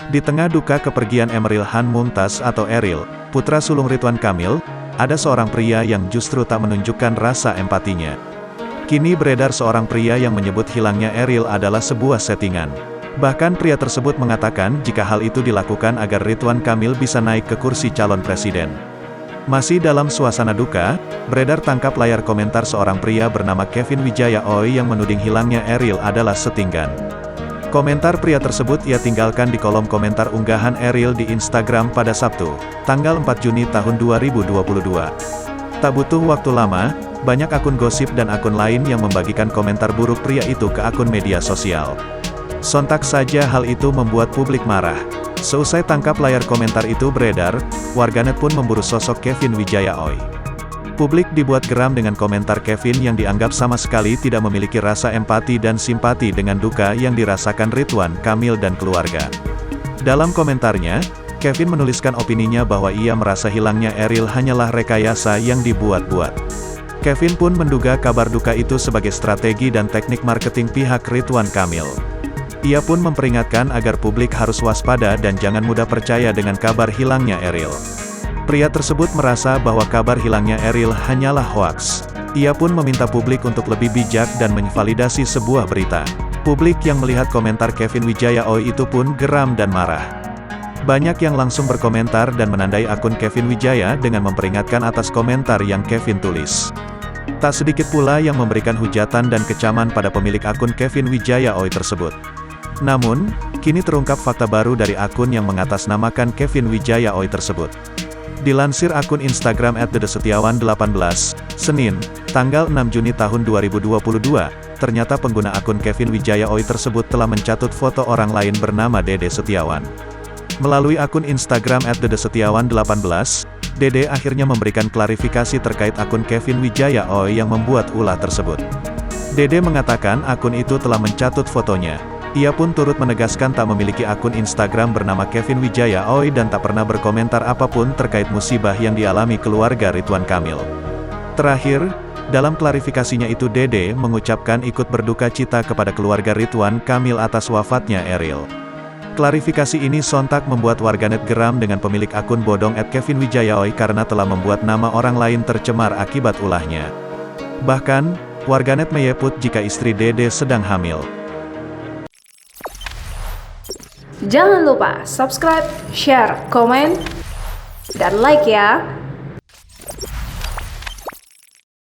Di tengah duka kepergian Emeril Han Mumtaz atau Eril, putra sulung Ridwan Kamil, ada seorang pria yang justru tak menunjukkan rasa empatinya. Kini beredar seorang pria yang menyebut hilangnya Eril adalah sebuah settingan. Bahkan pria tersebut mengatakan jika hal itu dilakukan agar Ridwan Kamil bisa naik ke kursi calon presiden. Masih dalam suasana duka, beredar tangkap layar komentar seorang pria bernama Kevin Wijaya Oi yang menuding hilangnya Eril adalah settingan. Komentar pria tersebut ia tinggalkan di kolom komentar unggahan Eril di Instagram pada Sabtu, tanggal 4 Juni tahun 2022. Tak butuh waktu lama, banyak akun gosip dan akun lain yang membagikan komentar buruk pria itu ke akun media sosial. Sontak saja hal itu membuat publik marah. Seusai tangkap layar komentar itu beredar, warganet pun memburu sosok Kevin Wijaya Oi. Publik dibuat geram dengan komentar Kevin yang dianggap sama sekali tidak memiliki rasa empati dan simpati dengan duka yang dirasakan Ridwan Kamil dan keluarga. Dalam komentarnya, Kevin menuliskan opininya bahwa ia merasa hilangnya Eril hanyalah rekayasa yang dibuat-buat. Kevin pun menduga kabar duka itu sebagai strategi dan teknik marketing pihak Ridwan Kamil. Ia pun memperingatkan agar publik harus waspada dan jangan mudah percaya dengan kabar hilangnya Eril. Pria tersebut merasa bahwa kabar hilangnya Eril hanyalah hoaks. Ia pun meminta publik untuk lebih bijak dan menvalidasi sebuah berita. Publik yang melihat komentar Kevin Wijaya Oi itu pun geram dan marah. Banyak yang langsung berkomentar dan menandai akun Kevin Wijaya dengan memperingatkan atas komentar yang Kevin tulis. Tak sedikit pula yang memberikan hujatan dan kecaman pada pemilik akun Kevin Wijaya Oi tersebut. Namun, kini terungkap fakta baru dari akun yang mengatasnamakan Kevin Wijaya Oi tersebut. Dilansir akun Instagram @dedesetiawan18, Senin, tanggal 6 Juni tahun 2022, ternyata pengguna akun Kevin Wijaya Oi tersebut telah mencatut foto orang lain bernama Dede Setiawan. Melalui akun Instagram @dedesetiawan18, Dede akhirnya memberikan klarifikasi terkait akun Kevin Wijaya Oi yang membuat ulah tersebut. Dede mengatakan akun itu telah mencatut fotonya. Ia pun turut menegaskan tak memiliki akun Instagram bernama Kevin Wijaya Oi dan tak pernah berkomentar apapun terkait musibah yang dialami keluarga Ridwan Kamil. Terakhir, dalam klarifikasinya itu Dede mengucapkan ikut berduka cita kepada keluarga Ridwan Kamil atas wafatnya Eril. Klarifikasi ini sontak membuat warganet geram dengan pemilik akun bodong @Kevin Wijaya Oi karena telah membuat nama orang lain tercemar akibat ulahnya. Bahkan, warganet menyebut jika istri Dede sedang hamil. Jangan lupa subscribe, share, komen, dan like ya!